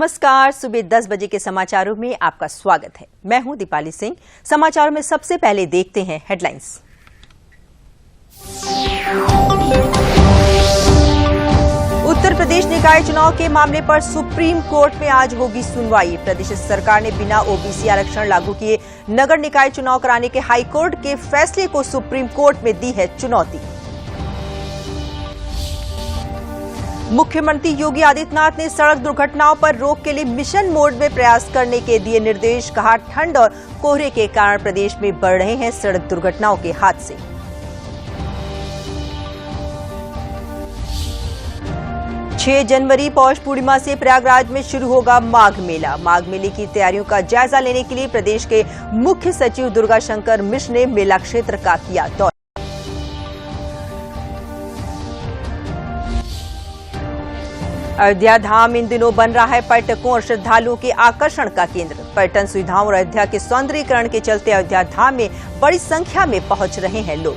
नमस्कार। सुबह 10 बजे के समाचारों में आपका स्वागत है। मैं हूं दीपाली सिंह। समाचारों में सबसे पहले देखते हैं हेडलाइंस। उत्तर प्रदेश निकाय चुनाव के मामले पर सुप्रीम कोर्ट में आज होगी सुनवाई। प्रदेश सरकार ने बिना ओबीसी आरक्षण लागू किए नगर निकाय चुनाव कराने के हाईकोर्ट के फैसले को सुप्रीम कोर्ट में दी है चुनौती। मुख्यमंत्री योगी आदित्यनाथ ने सड़क दुर्घटनाओं पर रोक के लिए मिशन मोड में प्रयास करने के दिए निर्देश। कहा, ठंड और कोहरे के कारण प्रदेश में बढ़ रहे हैं सड़क दुर्घटनाओं के हादसे। छह जनवरी पौष पूर्णिमा से प्रयागराज में शुरू होगा माघ मेला। माघ मेले की तैयारियों का जायजा लेने के लिए प्रदेश के मुख्य सचिव दुर्गा शंकर मिश्र ने मेला क्षेत्र का किया दौरा। अयोध्या धाम इन दिनों बन रहा है पर्यटकों और श्रद्धालुओं के आकर्षण का केंद्र। पर्यटन सुविधाओं और अयोध्या के सौंदर्यीकरण के चलते अयोध्या धाम में बड़ी संख्या में पहुंच रहे हैं लोग।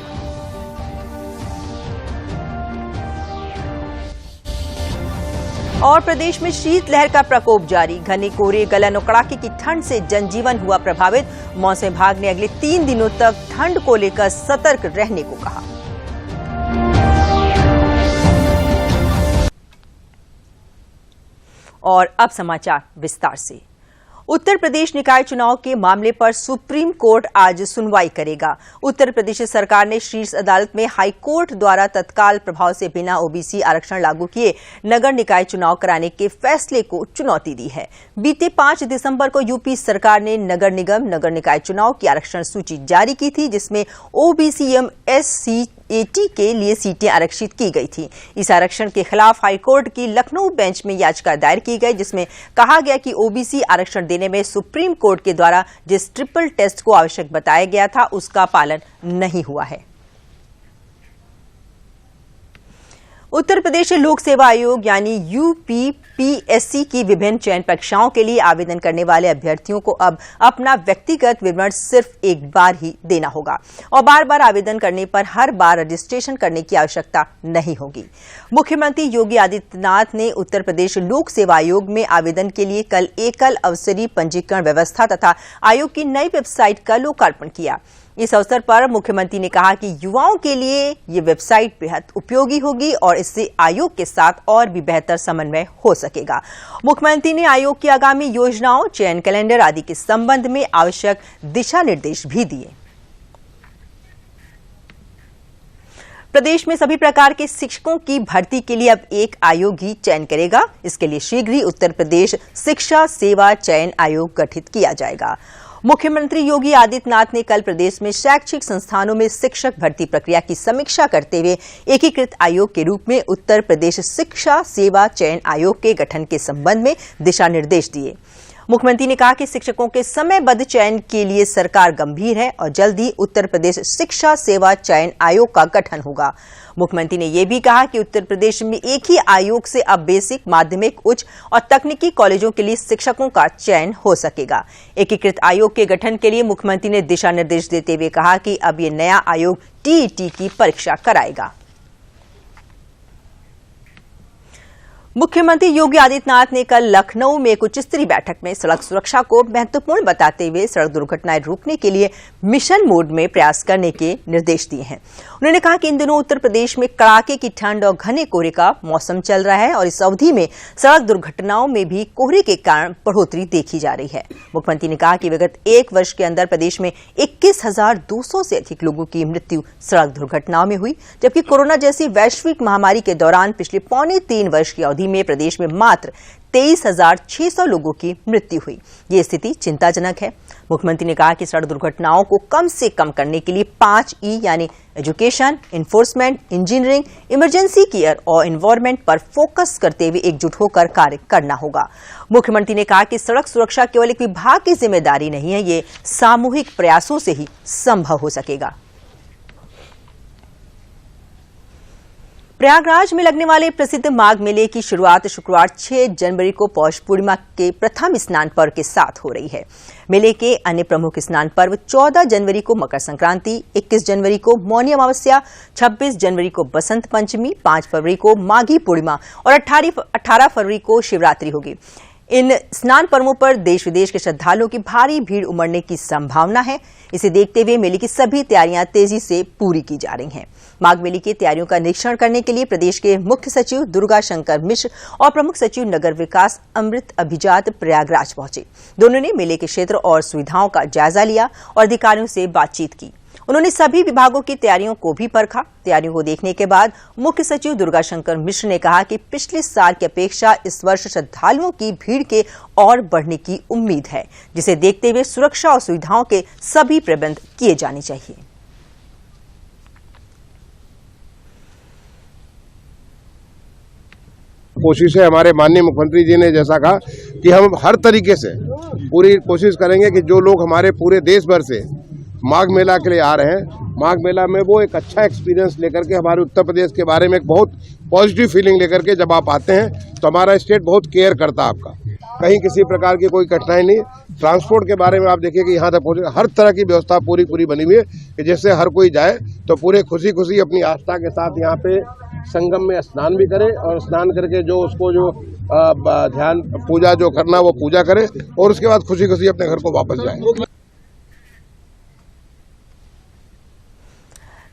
और प्रदेश में शीतलहर का प्रकोप जारी। घने कोहरे, गलन और कड़ाके की ठंड से जनजीवन हुआ प्रभावित। मौसम विभाग ने अगले 3 दिनों तक ठंड को लेकर सतर्क रहने को कहा। और अब समाचार विस्तार से। उत्तर प्रदेश निकाय चुनाव के मामले पर सुप्रीम कोर्ट आज सुनवाई करेगा। उत्तर प्रदेश सरकार ने शीर्ष अदालत में हाई कोर्ट द्वारा तत्काल प्रभाव से बिना ओबीसी आरक्षण लागू किए नगर निकाय चुनाव कराने के फैसले को चुनौती दी है। बीते 5 दिसंबर को यूपी सरकार ने नगर निगम नगर निकाय चुनाव की आरक्षण सूची जारी की थी, जिसमें ओबीसी एवं एससी एटी के लिए सीटें आरक्षित की गई थी। इस आरक्षण के खिलाफ हाईकोर्ट की लखनऊ बेंच में याचिका दायर की गई, जिसमें कहा गया कि ओबीसी आरक्षण देने में सुप्रीम कोर्ट के द्वारा जिस ट्रिपल टेस्ट को आवश्यक बताया गया था उसका पालन नहीं हुआ है। उत्तर प्रदेश लोक सेवा आयोग यानी यूपीपीएससी की विभिन्न चयन परीक्षाओं के लिए आवेदन करने वाले अभ्यर्थियों को अब अपना व्यक्तिगत विवरण सिर्फ एक बार ही देना होगा और बार बार आवेदन करने पर हर बार रजिस्ट्रेशन करने की आवश्यकता नहीं होगी। मुख्यमंत्री योगी आदित्यनाथ ने उत्तर प्रदेश लोक सेवा आयोग में आवेदन के लिए कल एकल अवसरी पंजीकरण व्यवस्था तथा आयोग की नई वेबसाइट का लोकार्पण किया। इस अवसर पर मुख्यमंत्री ने कहा कि युवाओं के लिए ये वेबसाइट बेहद उपयोगी होगी और इससे आयोग के साथ और भी बेहतर समन्वय हो सकेगा। मुख्यमंत्री ने आयोग की आगामी योजनाओं, चयन कैलेंडर आदि के संबंध में आवश्यक दिशा निर्देश भी दिए। प्रदेश में सभी प्रकार के शिक्षकों की भर्ती के लिए अब एक आयोग ही चयन करेगा। इसके लिए शीघ्र ही उत्तर प्रदेश शिक्षा सेवा चयन आयोग गठित किया जाएगा। मुख्यमंत्री योगी आदित्यनाथ ने कल प्रदेश में शैक्षिक संस्थानों में शिक्षक भर्ती प्रक्रिया की समीक्षा करते हुए एकीकृत आयोग के रूप में उत्तर प्रदेश शिक्षा सेवा चयन आयोग के गठन के संबंध में दिशा निर्देश दिए। मुख्यमंत्री ने कहा कि शिक्षकों के समयबद्ध चयन के लिए सरकार गंभीर है और जल्द ही उत्तर प्रदेश शिक्षा सेवा चयन आयोग का गठन होगा। मुख्यमंत्री ने यह भी कहा कि उत्तर प्रदेश में एक ही आयोग से अब बेसिक, माध्यमिक, उच्च और तकनीकी कॉलेजों के लिए शिक्षकों का चयन हो सकेगा। एकीकृत आयोग के गठन के लिए मुख्यमंत्री ने दिशा निर्देश देते हुए कहा कि अब ये नया आयोग टीईटी की परीक्षा कराएगा। मुख्यमंत्री योगी आदित्यनाथ ने कल लखनऊ में एक उच्च स्तरीय बैठक में सड़क सुरक्षा को महत्वपूर्ण बताते हुए सड़क दुर्घटनाएं रोकने के लिए मिशन मोड में प्रयास करने के निर्देश दिए हैं। उन्होंने कहा कि इन दिनों उत्तर प्रदेश में कड़ाके की ठंड और घने कोहरे का मौसम चल रहा है और इस अवधि में सड़क दुर्घटनाओं में भी कोहरे के कारण बढ़ोतरी देखी जा रही है। मुख्यमंत्री ने कहा कि विगत 1 वर्ष के अंदर प्रदेश में 21,200 से अधिक लोगों की मृत्यु सड़क दुर्घटनाओं में हुई, जबकि कोरोना जैसी वैश्विक महामारी के दौरान पिछले 3.25 वर्ष की अवधि में प्रदेश में मात्र 23,600 लोगों की मृत्यु हुई। ये स्थिति चिंताजनक है। मुख्यमंत्री ने कहा कि सड़क दुर्घटनाओं को कम से कम करने के लिए 5 ई यानी education, enforcement, engineering, emergency care और एनवायरमेंट पर फोकस करते हुए एकजुट होकर कार्य करना होगा। मुख्यमंत्री ने कहा कि सड़क सुरक्षा केवल एक विभाग की जिम्मेदारी नहीं है, ये सामूहिक प्रयासों से ही संभव हो सकेगा। प्रयागराज में लगने वाले प्रसिद्ध माघ मेले की शुरुआत शुक्रवार 6 जनवरी को पौष पूर्णिमा के प्रथम स्नान पर्व के साथ हो रही है। मेले के अन्य प्रमुख स्नान पर्व 14 जनवरी को मकर संक्रांति, 21 जनवरी को मौनी अमावस्या, 26 जनवरी को बसंत पंचमी, 5 फरवरी को माघी पूर्णिमा और 18 फरवरी को शिवरात्रि होगी। इन स्नान पर्वों पर देश विदेश के श्रद्धालुओं की भारी भीड़ उमड़ने की संभावना है। इसे देखते हुए मेले की सभी तैयारियां तेजी से पूरी की जा रही हैं। माघ मेले की तैयारियों का निरीक्षण करने के लिए प्रदेश के मुख्य सचिव दुर्गा शंकर मिश्र और प्रमुख सचिव नगर विकास अमृत अभिजात प्रयागराज पहुंचे। दोनों ने मेले के क्षेत्र और सुविधाओं का जायजा लिया और अधिकारियों से बातचीत की। उन्होंने सभी विभागों की तैयारियों को भी परखा। तैयारियों को देखने के बाद मुख्य सचिव दुर्गा शंकर मिश्र ने कहा कि पिछले साल की अपेक्षा इस वर्ष श्रद्धालुओं की भीड़ के और बढ़ने की उम्मीद है, जिसे देखते हुए सुरक्षा और सुविधाओं के सभी प्रबंध किए जाने चाहिए। कोशिश है हमारे माननीय मुख्यमंत्री जी ने जैसा कहा कि हम हर तरीके से पूरी कोशिश करेंगे कि जो लोग हमारे पूरे देश भर से माघ मेला के लिए आ रहे हैं, माघ मेला में वो एक अच्छा एक्सपीरियंस लेकर के हमारे उत्तर प्रदेश के बारे में एक बहुत पॉजिटिव फीलिंग लेकर के जब आप आते हैं तो हमारा स्टेट बहुत केयर करता है आपका। कहीं किसी प्रकार की कोई कठिनाई नहीं। ट्रांसपोर्ट के बारे में आप देखिए कि यहाँ तक पहुँचे हर तरह की व्यवस्था पूरी बनी हुई है कि जैसे हर कोई जाए तो पूरे खुशी अपनी आस्था के साथ यहाँ पे संगम में स्नान भी करे और स्नान करके जो उसको जो ध्यान पूजा जो करना वो पूजा करे और उसके बाद खुशी अपने घर को वापस जाए।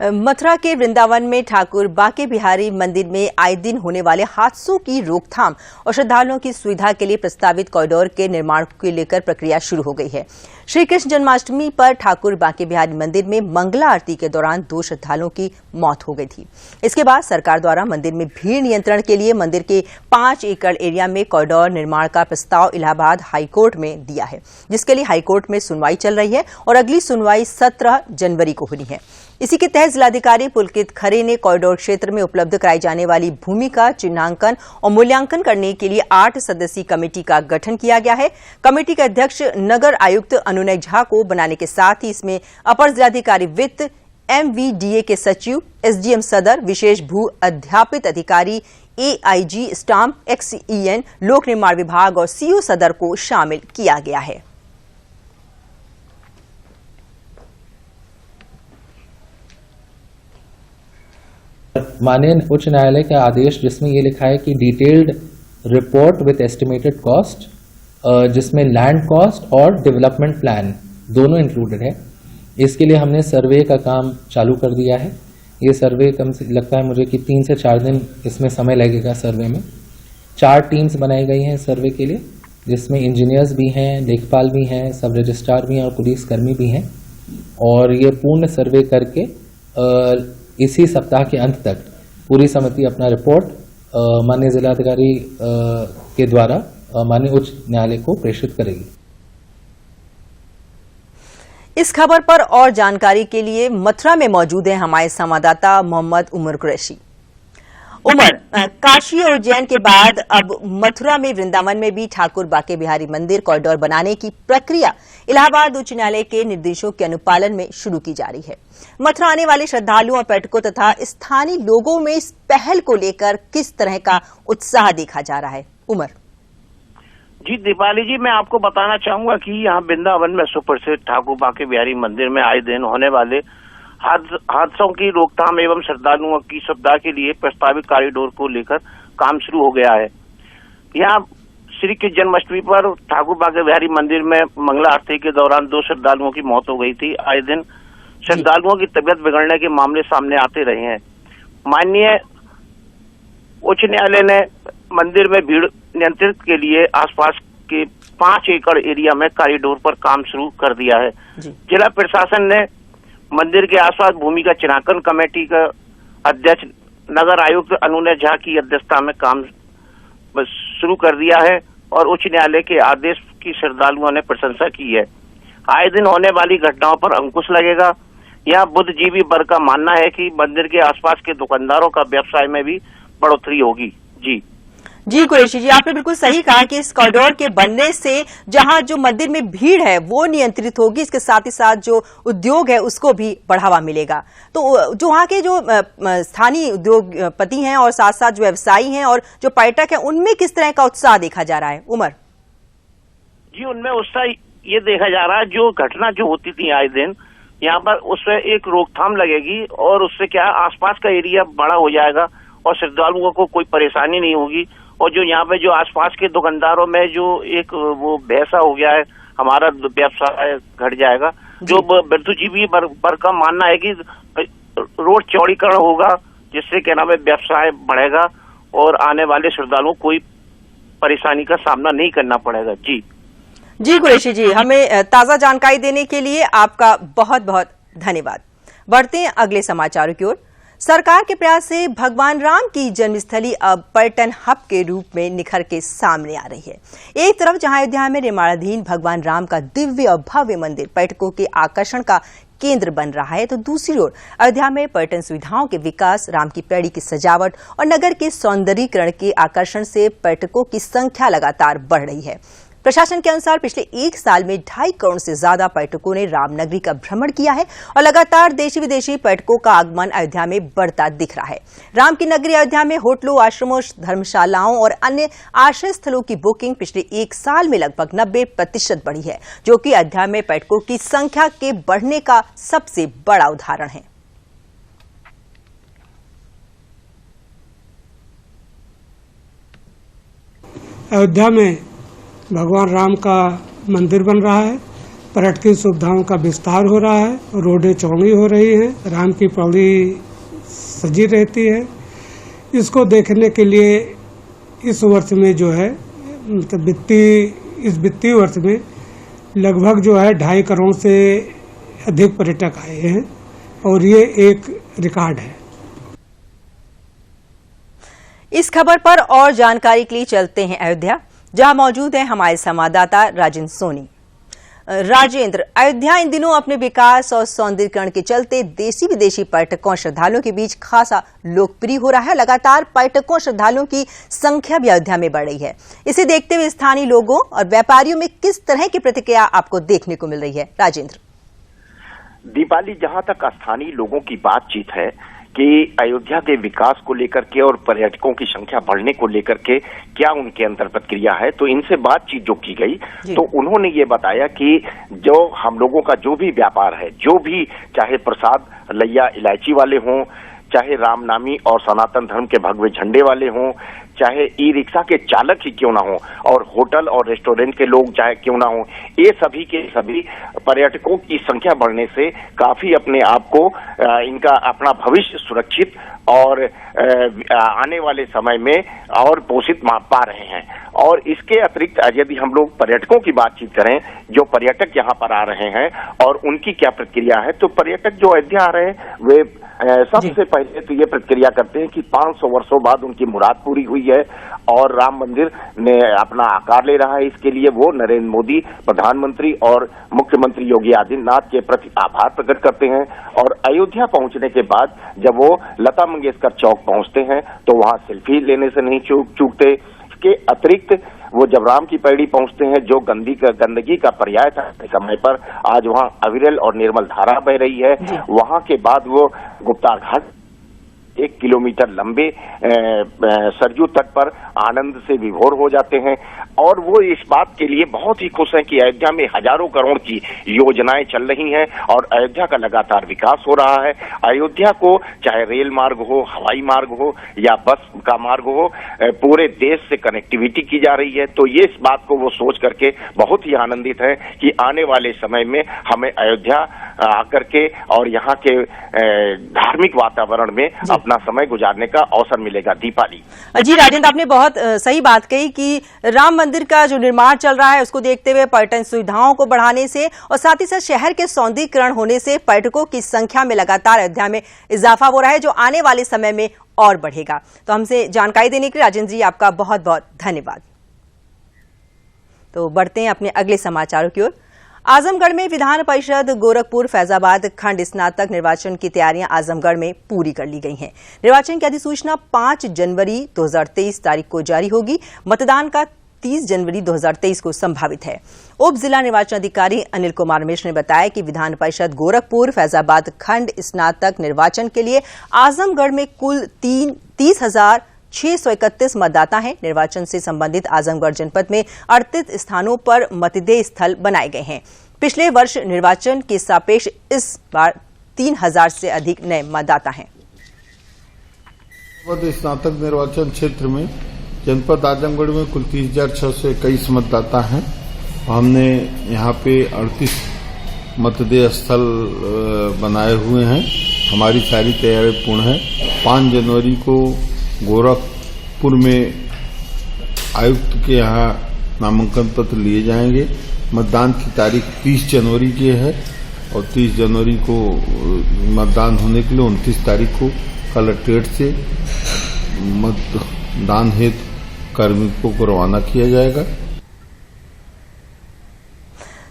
मथुरा के वृंदावन में ठाकुर बांके बिहारी मंदिर में आए दिन होने वाले हादसों की रोकथाम और श्रद्धालुओं की सुविधा के लिए प्रस्तावित कॉरिडोर के निर्माण को लेकर प्रक्रिया शुरू हो गई है। श्री कृष्ण जन्माष्टमी पर ठाकुर बांके बिहारी मंदिर में मंगला आरती के दौरान 2 श्रद्धालुओं की मौत हो गई थी। इसके बाद सरकार द्वारा मंदिर में भीड़ नियंत्रण के लिए मंदिर के 5 एकड़ एरिया में कॉरिडोर निर्माण का प्रस्ताव इलाहाबाद हाईकोर्ट में दिया है, जिसके लिए हाईकोर्ट में सुनवाई चल रही है और अगली सुनवाई 17 जनवरी को होनी है। इसी के तहत जिलाधिकारी पुलकित खरे ने कॉरिडोर क्षेत्र में उपलब्ध कराई जाने वाली भूमि का चिन्हांकन और मूल्यांकन करने के लिए 8 सदस्यीय कमेटी का गठन किया गया है। कमेटी के अध्यक्ष नगर आयुक्त अनुनय झा को बनाने के साथ ही इसमें अपर जिलाधिकारी वित्त, MVDA के सचिव, SDM सदर, विशेष भू अध्यापित अधिकारी, AIG स्टाम्प, XEN, लोक निर्माण विभाग और CO सदर को शामिल किया गया है। माननीय उच्च न्यायालय का आदेश जिसमें ये लिखा है कि detailed report with estimated cost, जिसमें लैंड कॉस्ट और डेवलपमेंट प्लान दोनों इंक्लूडेड है। इसके लिए हमने सर्वे का काम चालू कर दिया है। ये सर्वे कम से लगता है मुझे कि 3 से 4 दिन इसमें समय लगेगा। सर्वे में 4 टीम्स बनाई गई हैं सर्वे के लिए, जिसमें इंजीनियर्स भी हैं, लेखपाल भी हैं, सब रजिस्ट्रार भी हैं और पुलिसकर्मी भी हैं। और ये पूर्ण सर्वे करके इसी सप्ताह के अंत तक पूरी समिति अपना रिपोर्ट माननीय जिलाधिकारी के द्वारा माननीय उच्च न्यायालय को प्रेषित करेगी। इस खबर पर और जानकारी के लिए मथुरा में मौजूद है हमारे संवाददाता मोहम्मद उमर कुरैशी। उमर, काशी और उज्जैन के बाद अब मथुरा में वृंदावन में भी ठाकुर बांके बिहारी मंदिर कॉरिडोर बनाने की प्रक्रिया इलाहाबाद उच्च न्यायालय के निर्देशों के अनुपालन में शुरू की जा रही है। मथुरा आने वाले श्रद्धालुओं और पर्यटकों तथा स्थानीय लोगों में इस पहल को लेकर किस तरह का उत्साह देखा जा रहा है? उमर जी, दीपाली जी, मैं आपको बताना चाहूंगा कि यहाँ वृंदावन में सुप्रसिद्ध ठाकुर बांके बिहारी मंदिर में आए दिन होने वाले हादसों की रोकथाम एवं श्रद्धालुओं की सुविधा के लिए प्रस्तावित कॉरिडोर को लेकर काम शुरू हो गया है। यहाँ श्री कृष्ण जन्माष्टमी पर ठाकुर बांके बिहारी मंदिर में मंगला आरती के दौरान 2 श्रद्धालुओं की मौत हो गई थी। आए दिन श्रद्धालुओं की तबीयत बिगड़ने के मामले सामने आते रहे हैं। माननीय उच्च न्यायालय ने मंदिर में भीड़ नियंत्रित के लिए आसपास के 5 एकड़ एरिया में कॉरिडोर पर काम शुरू कर दिया है। जिला प्रशासन ने मंदिर के आसपास भूमि का चिन्हांकन कमेटी का अध्यक्ष नगर आयुक्त अनुनय झा की अध्यक्षता में काम शुरू कर दिया है और उच्च न्यायालय के आदेश की श्रद्धालुओं ने प्रशंसा की है। आए दिन होने वाली घटनाओं पर अंकुश लगेगा। यहाँ बुद्धिजीवी वर्ग का मानना है कि मंदिर के आसपास के दुकानदारों का व्यवसाय में भी बढ़ोतरी होगी। जी कुरैशी जी, आपने बिल्कुल सही कहा कि इस कॉरिडोर के बनने से जहां जो मंदिर में भीड़ है वो नियंत्रित होगी, इसके साथ ही साथ जो उद्योग है उसको भी बढ़ावा मिलेगा। तो जो वहां के जो स्थानीय उद्योगपति हैं और साथ साथ जो व्यवसायी हैं और जो पर्यटक हैं, उनमें किस तरह का उत्साह देखा जा रहा है? उमर जी, उनमें उत्साह ये देखा जा रहा है, जो घटना जो होती थी आए दिन यहाँ पर, उससे एक रोकथाम लगेगी और उससे क्या आसपास का एरिया बड़ा हो जाएगा और श्रद्धालुओं को कोई परेशानी नहीं होगी और जो यहाँ पे जो आसपास के दुकानदारों में जो एक वो वैसा हो गया है, हमारा व्यवसाय घट जाएगा। जो बुद्धिजीवी वर्ग का मानना है कि रोड चौड़ीकरण होगा, जिससे क्या नाम है व्यवसाय बढ़ेगा और आने वाले श्रद्धालुओं को कोई परेशानी का सामना नहीं करना पड़ेगा। जी कुरैशी जी, हमें ताजा जानकारी देने के लिए आपका बहुत बहुत धन्यवाद। बढ़ते हैं अगले समाचारों की ओर। सरकार के प्रयास से भगवान राम की जन्मस्थली अब पर्यटन हब के रूप में निखर के सामने आ रही है। एक तरफ जहां अयोध्या में निर्माणाधीन भगवान राम का दिव्य और भव्य मंदिर पर्यटकों के आकर्षण का केंद्र बन रहा है, तो दूसरी ओर अयोध्या में पर्यटन सुविधाओं के विकास, राम की पैड़ी की सजावट और नगर के सौंदर्यीकरण के आकर्षण से पर्यटकों की संख्या लगातार बढ़ रही है। प्रशासन के अनुसार पिछले एक साल में 2.5 करोड़ से ज्यादा पर्यटकों ने रामनगरी का भ्रमण किया है और लगातार देशी विदेशी पर्यटकों का आगमन अयोध्या में बढ़ता दिख रहा है। राम की नगरी अयोध्या में होटलों, आश्रमों, धर्मशालाओं और अन्य आश्रय स्थलों की बुकिंग पिछले एक साल में लगभग 90% बढ़ी है, जो कि अयोध्या में पर्यटकों की संख्या के बढ़ने का सबसे बड़ा उदाहरण है। अयोध्या में भगवान राम का मंदिर बन रहा है, पर्यटकीय सुविधाओं का विस्तार हो रहा है, रोडें चौड़ी हो रही हैं, राम की पौड़ी सजी रहती है। इसको देखने के लिए इस वर्ष में जो है मतलब इस वित्तीय वर्ष में लगभग जो है 2.5 करोड़ से अधिक पर्यटक आए हैं और ये एक रिकॉर्ड है। इस खबर पर और जानकारी के लिए चलते हैं अयोध्या, जहां मौजूद है हमारे संवाददाता राजेंद्र सोनी। राजेंद्र, अयोध्या इन दिनों अपने विकास और सौंदर्यीकरण के चलते देशी विदेशी पर्यटकों और श्रद्धालुओं के बीच खासा लोकप्रिय हो रहा है। लगातार पर्यटकों और श्रद्धालुओं की संख्या भी अयोध्या में बढ़ रही है। इसे देखते हुए स्थानीय लोगों और व्यापारियों में किस तरह की प्रतिक्रिया आपको देखने को मिल रही है? राजेंद्र दीपाली, जहां तक स्थानीय लोगों की बातचीत है कि अयोध्या के विकास को लेकर के और पर्यटकों की संख्या बढ़ने को लेकर के क्या उनके अंदर प्रतिक्रिया है, तो इनसे बातचीत जो की गई तो उन्होंने ये बताया कि जो हम लोगों का जो भी व्यापार है, जो भी चाहे प्रसाद लैया इलायची वाले हों, चाहे रामनामी और सनातन धर्म के भगवे झंडे वाले हों, चाहे ई रिक्शा के चालक ही क्यों ना हो, और होटल और रेस्टोरेंट के लोग चाहे क्यों ना हो, ये सभी के सभी पर्यटकों की संख्या बढ़ने से काफी अपने आप को इनका अपना भविष्य सुरक्षित और आने वाले समय में और पोषित पा रहे हैं। और इसके अतिरिक्त यदि हम लोग पर्यटकों की बातचीत करें, जो पर्यटक यहाँ पर आ रहे हैं और उनकी क्या प्रतिक्रिया है, तो पर्यटक जो अयोध्या आ रहे हैं वे सबसे पहले तो ये प्रतिक्रिया करते हैं कि 500 वर्षों बाद उनकी मुराद पूरी हुई है और राम मंदिर ने अपना आकार ले रहा है। इसके लिए वो नरेंद्र मोदी प्रधानमंत्री और मुख्यमंत्री योगी आदित्यनाथ के प्रति आभार प्रकट करते हैं। और अयोध्या पहुंचने के बाद जब वो लता मंगेशकर चौक पहुंचते हैं तो वहां सेल्फी लेने से नहीं चूकते। इसके अतिरिक्त वो जब राम की पैड़ी पहुंचते हैं, जो गंदगी का पर्याय था समय पर, आज वहां अविरल और निर्मल धारा बह रही है। वहां के बाद वो गुप्ता घाट 1 किलोमीटर लंबे सरयू तट पर आनंद से विभोर हो जाते हैं। और वो इस बात के लिए बहुत ही खुश हैं कि अयोध्या में हजारों करोड़ की योजनाएं चल रही हैं और अयोध्या का लगातार विकास हो रहा है। अयोध्या को चाहे रेल मार्ग हो, हवाई मार्ग हो या बस का मार्ग हो, पूरे देश से कनेक्टिविटी की जा रही है। तो ये इस बात को वो सोच करके बहुत ही आनंदित है कि आने वाले समय में हमें अयोध्या आकर के और यहाँ के धार्मिक वातावरण में अपना समय गुजारने का अवसर मिलेगा। दीपाली जी, राजेंद्र आपने बहुत सही बात कही कि राम मंदिर का जो निर्माण चल रहा है उसको देखते हुए पर्यटन सुविधाओं को बढ़ाने से और साथ ही साथ शहर के सौंदर्यीकरण होने से पर्यटकों की संख्या में लगातार अयोध्या में इजाफा हो रहा है, जो आने वाले समय में और बढ़ेगा। तो हमसे जानकारी देने के लिए राजेंद्र जी आपका बहुत बहुत धन्यवाद। तो बढ़ते हैं अपने अगले समाचारों की ओर। आजमगढ़ में विधान परिषद गोरखपुर फैजाबाद खंड स्नातक निर्वाचन की तैयारियां आजमगढ़ में पूरी कर ली गई हैं। निर्वाचन की अधिसूचना 5 जनवरी 2023 तारीख को जारी होगी। मतदान का 30 जनवरी 2023 को संभावित है। उप जिला निर्वाचन अधिकारी अनिल कुमार मिश्र ने बताया कि विधान परिषद गोरखपुर फैजाबाद खंड स्नातक निर्वाचन के लिए आजमगढ़ में कुल 30,631 मतदाता हैं। निर्वाचन से संबंधित आजमगढ़ जनपद में 38 स्थानों पर मतदेय स्थल बनाए गए हैं। पिछले वर्ष निर्वाचन के सापेक्ष इस बार 3,000 से अधिक नए मतदाता हैं। स्नातक निर्वाचन क्षेत्र में जनपद आजमगढ़ में कुल 30,621 मतदाता हैं। हमने यहाँ पे 38 मतदेय स्थल बनाए हुए हैं। हमारी सारी तैयारी पूर्ण है। 5 जनवरी को गोरखपुर में आयुक्त के यहाँ नामांकन पत्र लिए जाएंगे। मतदान की तारीख 30 जनवरी की है और 30 जनवरी को मतदान होने के लिए 29 तारीख को कलेक्ट्रेट से मतदान हेतु कार्मिकों को रवाना किया जाएगा।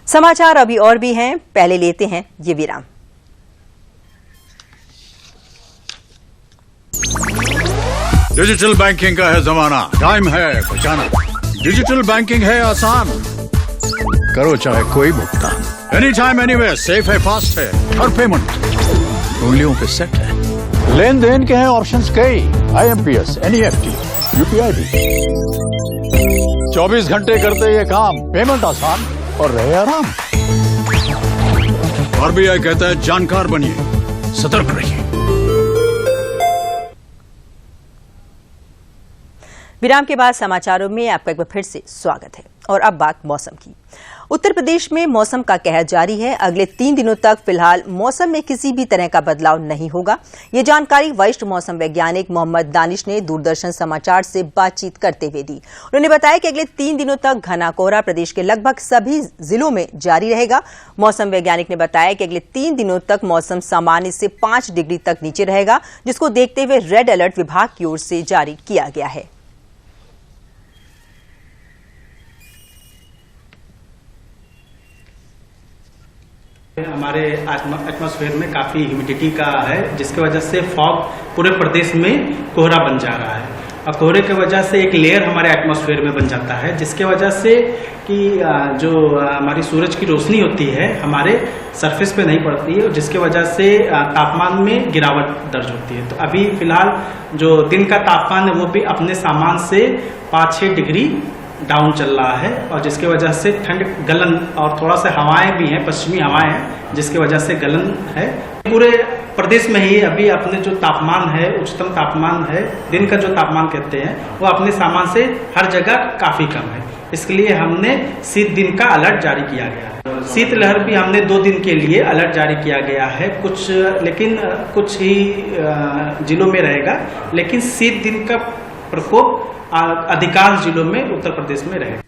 समाचार अभी और भी हैं, पहले लेते हैं ये विराम। डिजिटल बैंकिंग का है जमाना, टाइम है बचाना। डिजिटल बैंकिंग है आसान, करो चाहे कोई भुगतान, एनी टाइम एनीवेयर, सेफ है, फास्ट है, हर पेमेंट उंगलियों पे सेट है। लेन देन के हैं ऑप्शंस कई, IMPS, NEFT, UPI भी। 24 घंटे करते ये काम, पेमेंट आसान और रहे आराम। RBI कहता है जानकार बनिए, सतर्क रहिए। विराम के बाद समाचारों में आपका एक बार फिर से स्वागत है। और अब बात मौसम की। उत्तर प्रदेश में मौसम का कहर जारी है। अगले 3 दिनों तक फिलहाल मौसम में किसी भी तरह का बदलाव नहीं होगा। ये जानकारी वरिष्ठ मौसम वैज्ञानिक मोहम्मद दानिश ने दूरदर्शन समाचार से बातचीत करते हुए दी। उन्होंने बताया कि अगले 3 दिनों तक घना कोहरा प्रदेश के लगभग सभी जिलों में जारी रहेगा। मौसम वैज्ञानिक ने बताया कि अगले 3 दिनों तक मौसम सामान्य से 5 डिग्री तक नीचे रहेगा, जिसको देखते हुए रेड अलर्ट विभाग की ओर से जारी किया गया है। हमारे एटमॉस्फेयर में काफ़ी ह्यूमिडिटी का है, जिसकी वजह से फॉग पूरे प्रदेश में कोहरा बन जा रहा है। और कोहरे की वजह से एक लेयर हमारे एटमॉस्फेयर में बन जाता है, जिसके वजह से कि जो हमारी सूरज की रोशनी होती है हमारे सरफेस पे नहीं पड़ती है, जिसकी वजह से तापमान में गिरावट दर्ज होती है। तो अभी फिलहाल जो दिन का तापमान है वो भी अपने सामान से 5-6 डिग्री डाउन चल रहा है, और जिसकी वजह से ठंड गलन और थोड़ा सा हवाएं भी हैं, पश्चिमी हवाएं हैं, जिसकी वजह से गलन है। पूरे प्रदेश में ही अभी अपने जो तापमान है, उच्चतम तापमान है, दिन का जो तापमान कहते हैं, वो अपने सामान से हर जगह काफी कम है। इसके लिए हमने शीत दिन का अलर्ट जारी किया गया है। शीतलहर भी हमने 2 दिन के लिए अलर्ट जारी किया गया है। लेकिन कुछ ही जिलों में रहेगा, लेकिन शीत दिन का प्रकोप अधिकांश जिलों में उत्तर प्रदेश में रहेगा।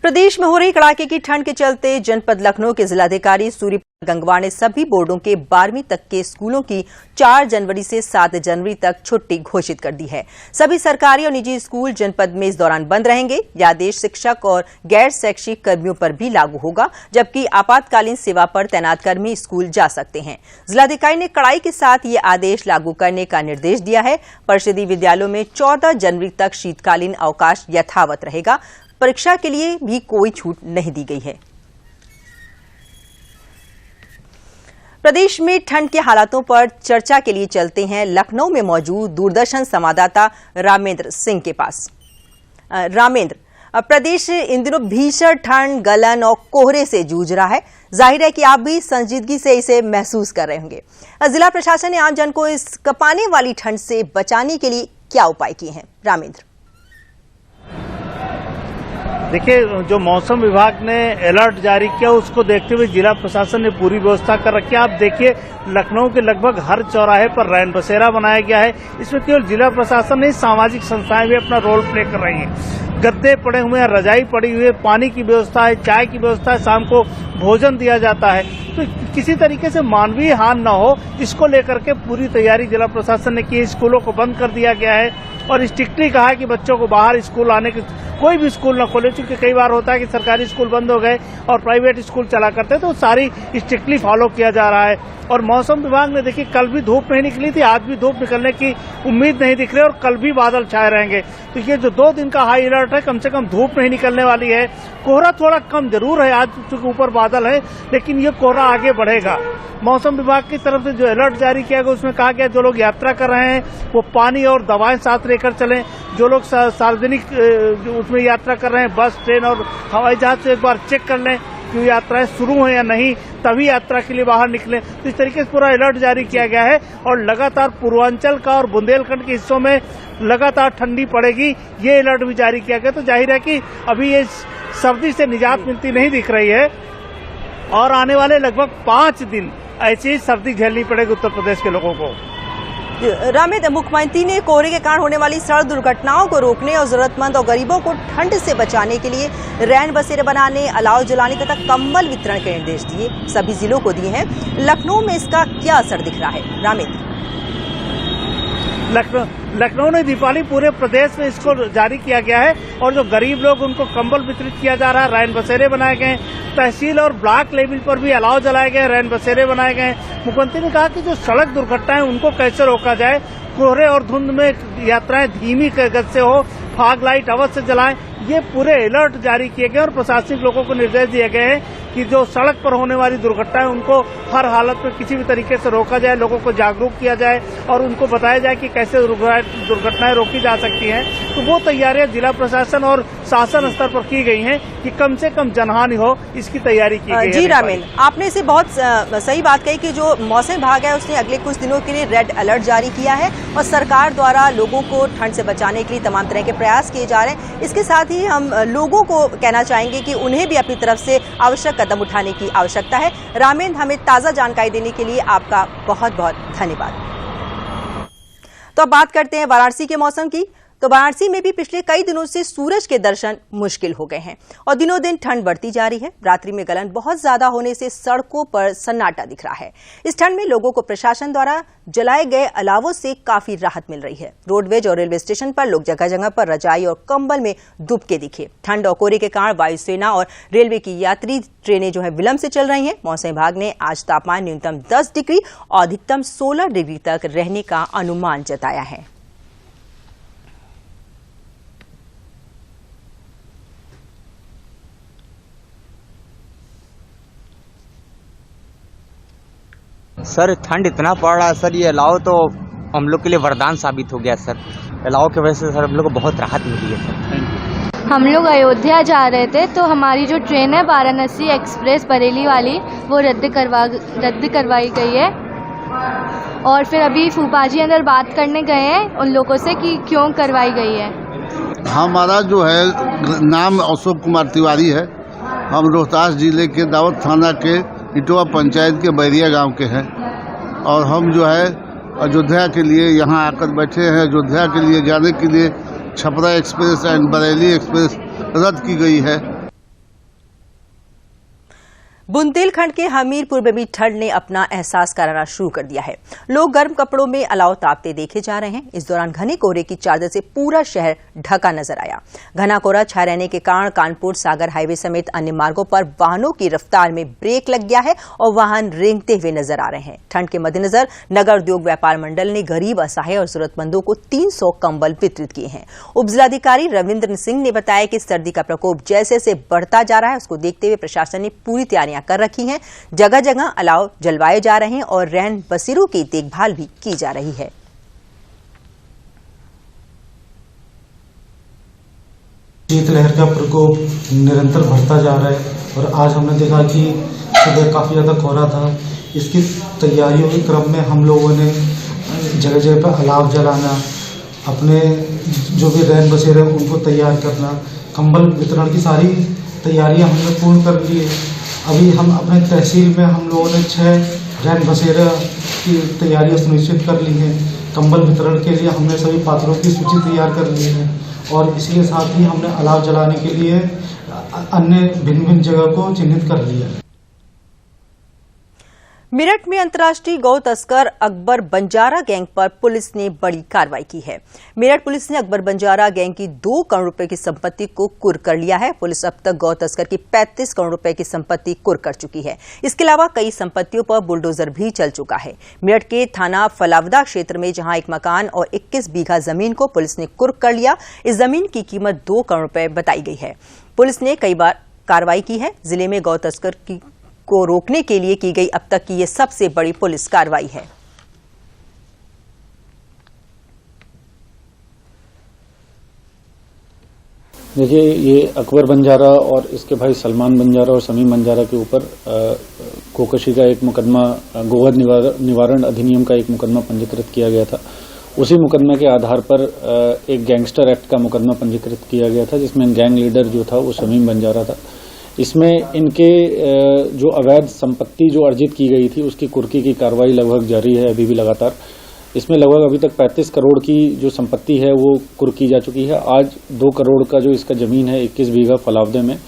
प्रदेश में हो रही कड़ाके की ठंड के चलते जनपद लखनऊ के जिलाधिकारी सूर्य गंगवार ने सभी बोर्डों के 12वीं तक के स्कूलों की 4 जनवरी से 7 जनवरी तक छुट्टी घोषित कर दी है। सभी सरकारी और निजी स्कूल जनपद में इस दौरान बंद रहेंगे। यह आदेश शिक्षक और गैर शैक्षिक कर्मियों पर भी लागू होगा, जबकि आपातकालीन सेवा पर तैनात कर्मी स्कूल जा सकते हैं। जिलाधिकारी ने कड़ाई के साथ ये आदेश लागू करने का निर्देश दिया है। परिषदीय विद्यालयों में 14 जनवरी तक शीतकालीन अवकाश यथावत रहेगा। परीक्षा के लिए भी कोई छूट नहीं दी गई है। प्रदेश में ठंड के हालातों पर चर्चा के लिए चलते हैं लखनऊ में मौजूद दूरदर्शन संवाददाता रामेंद्र सिंह के पास। रामेंद्र, प्रदेश इन दिनों भीषण ठंड, गलन और कोहरे से जूझ रहा है। जाहिर है कि आप भी संजीदगी से इसे महसूस कर रहे होंगे। जिला प्रशासन ने आम जन को इस कपाने वाली ठंड से बचाने के लिए क्या उपाय किए हैं? रामेंद्र, देखिए, जो मौसम विभाग ने अलर्ट जारी किया उसको देखते हुए जिला प्रशासन ने पूरी व्यवस्था कर रखी है। आप देखिए, लखनऊ के लगभग हर चौराहे पर रैन बसेरा बनाया गया है। इसमें केवल जिला प्रशासन नहीं, सामाजिक संस्थाएं भी अपना रोल प्ले कर रही हैं। गद्दे पड़े हुए हैं, रजाई पड़ी हुई है, पानी की व्यवस्था है, चाय की व्यवस्था है, शाम को भोजन दिया जाता है। तो किसी तरीके से मानवीय हानि न हो, इसको लेकर के पूरी तैयारी जिला प्रशासन ने की है। स्कूलों को बंद कर दिया गया है और स्ट्रिक्टली कहा है कि बच्चों को बाहर स्कूल आने के, कोई भी स्कूल न खोले, क्योंकि कई बार होता है कि सरकारी स्कूल बंद हो गए और प्राइवेट स्कूल चला करते हैं, तो सारी स्ट्रिक्टली फॉलो किया जा रहा है। और मौसम विभाग ने देखिए, कल भी धूप नहीं निकली थी, आज भी धूप निकलने की उम्मीद नहीं दिख रही और कल भी बादल छाए रहेंगे। तो ये जो 2 दिन का हाई अलर्ट है, कम से कम धूप नहीं निकलने वाली है। कोहरा थोड़ा कम जरूर है, आज चूंकि ऊपर बादल है, लेकिन ये कोहरा आगे बढ़ेगा। मौसम विभाग की तरफ से जो अलर्ट जारी किया गया उसमें कहा गया जो लोग यात्रा कर रहे हैं वो पानी और दवाएं साथ लेकर चलें। जो लोग सार्वजनिक उसमें यात्रा कर रहे हैं, बस, ट्रेन और हवाई जहाज से एक बार चेक कर लें कि यात्राएं शुरू हैं या नहीं, तभी यात्रा के लिए बाहर निकलें। तो इस तरीके से पूरा अलर्ट जारी किया गया है और लगातार पूर्वांचल का और बुंदेलखंड के हिस्सों में लगातार ठंडी पड़ेगी, ये अलर्ट भी जारी किया गया। तो जाहिर है कि अभी ये सर्दी से निजात मिलती नहीं दिख रही है और आने वाले लगभग 5 दिन ऐसी ही सर्दी झेलनी पड़ेगी उत्तर प्रदेश के लोगों को। रामित, मुख्यमंत्री ने कोहरे के कारण होने वाली सड़क दुर्घटनाओं को रोकने और जरूरतमंद और गरीबों को ठंड से बचाने के लिए रैन बसेरे बनाने, अलाव जलाने तथा कंबल वितरण के निर्देश दिए, सभी जिलों को दिए हैं। लखनऊ में इसका क्या असर दिख रहा है? रामित, लखनऊ ने दीपावली पूरे प्रदेश में इसको जारी किया गया है और जो गरीब लोग उनको कंबल वितरित किया जा रहा है, रैन बसेरे बनाए गए, तहसील और ब्लॉक लेवल पर भी अलाव जलाए गए, रैन बसेरे बनाए गए। मुख्यमंत्री ने कहा कि जो सड़क दुर्घटनाएं उनको कैसे रोका जाए, कोहरे और धुंध में यात्राएं धीमी गति से हो, फॉग लाइट अवश्य जलाएं, ये पूरे अलर्ट जारी किए गए और प्रशासनिक लोगों को निर्देश दिए गए हैं कि जो सड़क पर होने वाली दुर्घटनाएं उनको हर हालत में किसी भी तरीके से रोका जाए, लोगों को जागरूक किया जाए और उनको बताया जाए कि कैसे दुर्घटनाएं रोकी जा सकती हैं। तो वो तैयारियां जिला प्रशासन और शासन स्तर पर की गई हैं कि कम से कम जनहानि हो, इसकी तैयारी की गई है। जी रामीन, आपने इसे बहुत सही बात कही कि जो मौसम विभाग है उसने अगले कुछ दिनों के लिए रेड अलर्ट जारी किया है और सरकार द्वारा लोगों को ठंड से बचाने के लिए तमाम तरह के प्रयास किए जा रहे हैं। इसके साथ ही हम लोगों को कहना चाहेंगे कि उन्हें भी अपनी तरफ से आवश्यक कदम उठाने की आवश्यकता है। रामीन, हमें ताजा जानकारी देने के लिए आपका बहुत बहुत धन्यवाद। तो अब बात करते हैं वाराणसी के मौसम की। तो वाराणसी में भी पिछले कई दिनों से सूरज के दर्शन मुश्किल हो गए हैं और दिनों दिन ठंड बढ़ती जा रही है। रात्रि में गलन बहुत ज्यादा होने से सड़कों पर सन्नाटा दिख रहा है। इस ठंड में लोगों को प्रशासन द्वारा जलाए गए अलावों से काफी राहत मिल रही है। रोडवेज और रेलवे स्टेशन पर लोग जगह जगह पर रजाई और कंबल में डूबके दिखे। ठंड और कोहरे के कारण वायुसेना और रेलवे की यात्री ट्रेनें जो है विलंब से चल रही हैं। मौसम विभाग ने आज तापमान न्यूनतम 10 डिग्री और अधिकतम 16 डिग्री तक रहने का अनुमान जताया है। सर ठंड इतना पड़ रहा है सर, ये अलाव तो हम लोग के लिए वरदान साबित हो गया सर। अलाव की वजह से सर हम लोग को बहुत राहत मिली है सर। हम लोग अयोध्या जा रहे थे तो हमारी जो ट्रेन है वाराणसी एक्सप्रेस बरेली वाली वो रद्द करवाई गई है और फिर अभी फूफा जी अंदर बात करने गए हैं उन लोगों से कि क्यों करवाई गई है। हमारा जो है नाम अशोक कुमार तिवारी है। हम रोहतास जिले के दाऊद थाना के इटवा पंचायत के बैरिया गांव के हैं और हम जो है अयोध्या के लिए यहाँ आकर बैठे हैं। अयोध्या के लिए जाने के लिए Chhapra express and Bareilly express रद्द की गई है। बुंदेलखंड के हमीरपुर में भी ठंड ने अपना एहसास कराना शुरू कर दिया है। लोग गर्म कपड़ों में अलाव तापते देखे जा रहे हैं। इस दौरान घने कोहरे की चादर से पूरा शहर ढका नजर आया। घना कोहरा छाए रहने के कारण कानपुर सागर हाईवे समेत अन्य मार्गों पर वाहनों की रफ्तार में ब्रेक लग गया है और वाहन रेंगते हुए नजर आ रहे हैं। ठंड के मद्देनजर नगर उद्योग व्यापार मंडल ने गरीब, असहाय और जरूरतमंदों को 300 कंबल वितरित किए हैं। उप जिलाधिकारी रविंद्र सिंह ने बताया कि सर्दी का प्रकोप जैसे जैसे बढ़ता जा रहा है उसको देखते हुए प्रशासन ने पूरी तैयारियां कर रखी हैं। जगह जगह अलाव जलवाए जा रहे हैं और रैन बसेरों की देखभाल भी की जा रही है। शीतलहर का प्रकोप निरंतर बढ़ता जा रहा है और आज हमने देखा कि सुबह काफी ज्यादा कोहरा था। इसकी तैयारियों के क्रम में हम लोगों ने जगह जगह पर अलाव जलाना, अपने जो भी रैन बसेरे उनको तैयार करना, कंबल वितरण की सारी तैयारियां हमने पूर्ण कर ली है। अभी हम अपने तहसील में हम लोगों ने 6 रैन बसेरा की तैयारियां सुनिश्चित कर ली हैं। कंबल वितरण के लिए हमने सभी पात्रों की सूची तैयार कर ली है और इसी के साथ ही हमने अलाव जलाने के लिए अन्य भिन्न भिन्न जगह को चिन्हित कर लिया है। मेरठ में अंतर्राष्ट्रीय गौ तस्कर अकबर बंजारा गैंग पर पुलिस ने बड़ी कार्रवाई की है। मेरठ पुलिस ने अकबर बंजारा गैंग की 2 करोड़ रुपए की संपत्ति को कुर्क कर लिया है। पुलिस अब तक गौ तस्कर की 35 करोड़ रुपए की संपत्ति कुर्क कर चुकी है। इसके अलावा कई संपत्तियों पर बुलडोजर भी चल चुका है। मेरठ के थाना फलावदा क्षेत्र में जहां एक मकान और 21 बीघा जमीन को पुलिस ने कुर्क कर लिया। इस जमीन की कीमत 2 करोड़ रुपए बताई गई है। पुलिस ने कई बार कार्रवाई की है। जिले में गौ तस्कर को रोकने के लिए की गई अब तक की ये सबसे बड़ी पुलिस कार्रवाई है। देखिए, ये अकबर बंजारा और इसके भाई सलमान बंजारा और समीम बंजारा के ऊपर कोकशी का एक मुकदमा, गोवध निवारण अधिनियम का एक मुकदमा पंजीकृत किया गया था उसी मुकदमे के आधार पर एक गैंगस्टर एक्ट का मुकदमा पंजीकृत किया गया था, जिसमें गैंग लीडर जो था वो शमीम बंजारा था। इसमें इनके जो अवैध संपत्ति जो अर्जित की गई थी उसकी कुर्की की कार्रवाई लगभग जारी है अभी भी लगातार। इसमें लगभग अभी तक 35 करोड़ की जो संपत्ति है वो कुर्की जा चुकी है। आज 2 करोड़ का जो इसका जमीन है 21 बीघा फलावदे में,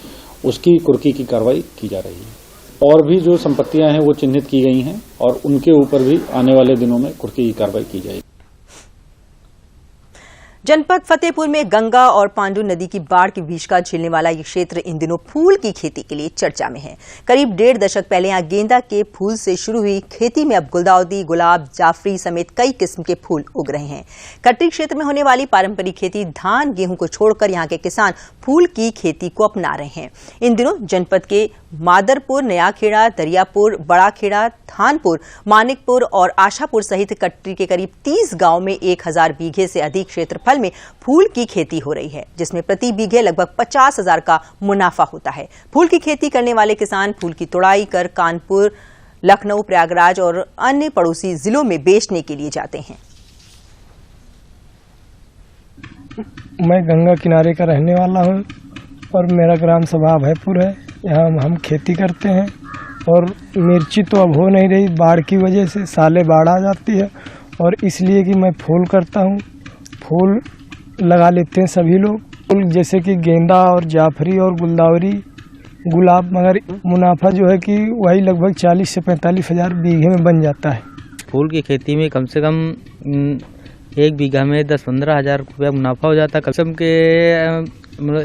उसकी कुर्की की कार्रवाई की जा रही है। और भी जो संपत्तियां हैं वो चिन्हित की गई हैं और उनके ऊपर भी आने वाले दिनों में कुर्की की कार्रवाई की जाएगी। जनपद फतेहपुर में गंगा और पांडु नदी की बाढ़ की भीषका झेलने वाला ये क्षेत्र इन दिनों फूल की खेती के लिए चर्चा में है। करीब 1.5 दशक पहले यहाँ गेंदा के फूल से शुरू हुई खेती में अब गुलदाउदी, गुलाब, जाफरी समेत कई किस्म के फूल उग रहे हैं। कटरी क्षेत्र में होने वाली पारंपरिक खेती धान गेहूं को छोड़कर यहाँ के किसान फूल की खेती को अपना रहे हैं। इन दिनों जनपद के मादरपुर, नयाखेड़ा, दरियापुर, बड़ाखेड़ा, थानपुर, मानिकपुर और आशापुर सहित कटरी के करीब 30 गांव में 1000 बीघे से अधिक क्षेत्रफल में फूल की खेती हो रही है, जिसमें प्रति बीघे लगभग 50,000 का मुनाफा होता है। फूल की खेती करने वाले किसान फूल की तुड़ाई कर कानपुर, लखनऊ, प्रयागराज और अन्य पड़ोसी जिलों में बेचने के लिए जाते हैं। मैं गंगा किनारे का रहने वाला हूं और मेरा ग्राम सभा भयपुर है। यहाँ हम खेती करते हैं और मिर्ची तो अब हो नहीं रही बाढ़ की वजह से, साले बाढ़ आ जाती है और इसलिए कि मैं फूल करता हूँ। फूल लगा लेते हैं सभी लोग, फूल जैसे कि गेंदा और जाफरी और गुलदावरी, गुलाब, मगर मुनाफा जो है कि वही लगभग 40 से 45 हज़ार बीघे में बन जाता है। फूल की खेती में कम से कम 1 बीघा में 10-15 हज़ार रुपया मुनाफा हो जाता है। कम के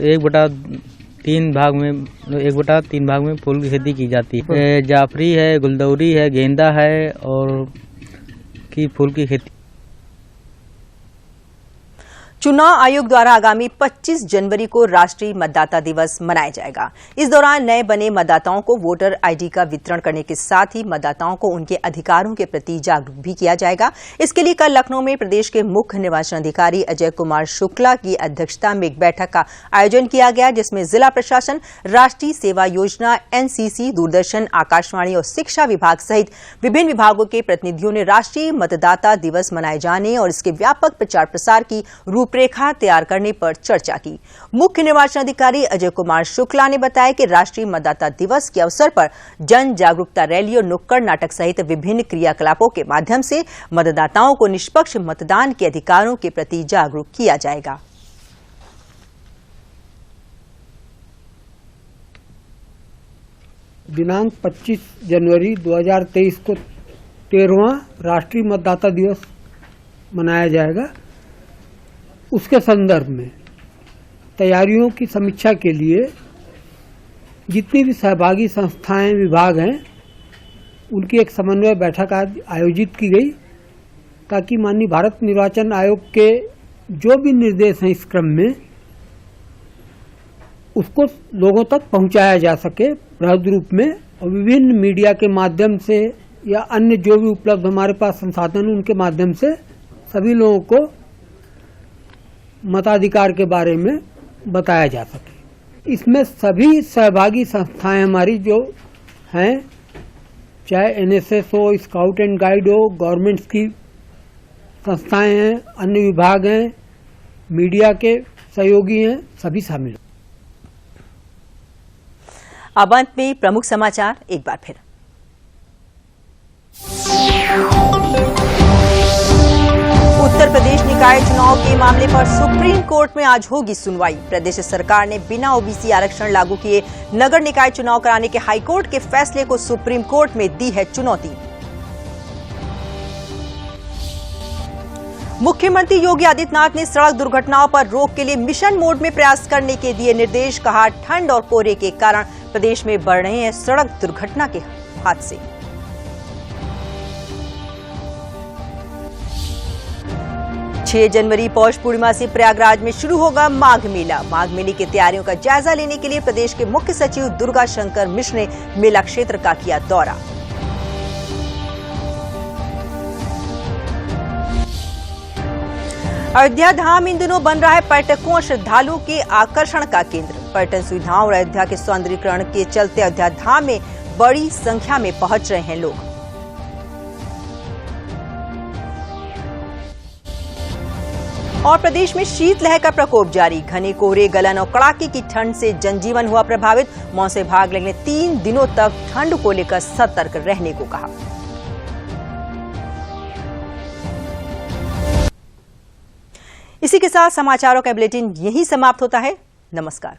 1/3 भाग में फूल की खेती की जाती है। जाफरी है, गुलदौरी है, गेंदा है और की फूल की खेती। चुनाव आयोग द्वारा आगामी 25 जनवरी को राष्ट्रीय मतदाता दिवस मनाया जाएगा। इस दौरान नए बने मतदाताओं को वोटर आईडी का वितरण करने के साथ ही मतदाताओं को उनके अधिकारों के प्रति जागरूक भी किया जाएगा। इसके लिए कल लखनऊ में प्रदेश के मुख्य निर्वाचन अधिकारी अजय कुमार शुक्ला की अध्यक्षता में एक बैठक का आयोजन किया गया, जिसमें जिला प्रशासन, राष्ट्रीय सेवा योजना, एनसीसी, दूरदर्शन, आकाशवाणी और शिक्षा विभाग सहित विभिन्न विभागों के प्रतिनिधियों ने राष्ट्रीय मतदाता दिवस मनाए जाने और इसके व्यापक प्रचार प्रसार की रूपरेखा तैयार करने पर चर्चा की। मुख्य निर्वाचन अधिकारी अजय कुमार शुक्ला ने बताया कि राष्ट्रीय मतदाता दिवस के अवसर पर जन जागरूकता रैली और नुक्कड़ नाटक सहित विभिन्न क्रियाकलापों के माध्यम से मतदाताओं को निष्पक्ष मतदान के अधिकारों के प्रति जागरूक किया जाएगा। दिनांक 25 जनवरी 2023 को 13वां राष्ट्रीय मतदाता दिवस मनाया जाएगा। उसके संदर्भ में तैयारियों की समीक्षा के लिए जितनी भी सहभागी संस्थाएं, विभाग हैं, उनकी एक समन्वय बैठक आज आयोजित की गई, ताकि माननीय भारत निर्वाचन आयोग के जो भी निर्देश हैं इस क्रम में उसको लोगों तक पहुंचाया जा सके बृहद रूप में, और विभिन्न मीडिया के माध्यम से या अन्य जो भी उपलब्ध हमारे पास संसाधन उनके माध्यम से सभी लोगों को मताधिकार के बारे में बताया जा सके। इसमें सभी सहभागी संस्थाएं हमारी जो हैं, चाहे एनएसएस हो, स्काउट एंड गाइड हो, गवर्नमेंट्स की संस्थाएं हैं, अन्य विभाग हैं, मीडिया के सहयोगी हैं, सभी शामिल। अब अंत में प्रमुख समाचार एक बार फिर। उत्तर प्रदेश निकाय चुनाव के मामले पर सुप्रीम कोर्ट में आज होगी सुनवाई। प्रदेश सरकार ने बिना ओबीसी आरक्षण लागू किए नगर निकाय चुनाव कराने के हाईकोर्ट के फैसले को सुप्रीम कोर्ट में दी है चुनौती। मुख्यमंत्री योगी आदित्यनाथ ने सड़क दुर्घटनाओं पर रोक के लिए मिशन मोड में प्रयास करने के दिए निर्देश। कहा, ठंड और कोहरे के कारण प्रदेश में बढ़ रहे हैं सड़क दुर्घटना के हादसे। 6 जनवरी पौष पूर्णिमा से प्रयागराज में शुरू होगा माघ मेला। माघ मेले की तैयारियों का जायजा लेने के लिए प्रदेश के मुख्य सचिव दुर्गा शंकर मिश्र ने मेला क्षेत्र का किया दौरा। अयोध्या धाम इन दिनों बन रहा है पर्यटकों और श्रद्धालुओं के आकर्षण का केंद्र। पर्यटन सुविधाओं और अयोध्या के सौंदर्यीकरण के चलते अयोध्या धाम में बड़ी संख्या में पहुंच रहे हैं लोग। और प्रदेश में शीतलहर का प्रकोप जारी। घने कोहरे, गलन और कड़ाके की ठंड से जनजीवन हुआ प्रभावित। मौसम विभाग ने 3 दिनों तक ठंड को लेकर सतर्क रहने को कहा। इसी के साथ समाचारों का बुलेटिन यहीं समाप्त होता है। नमस्कार।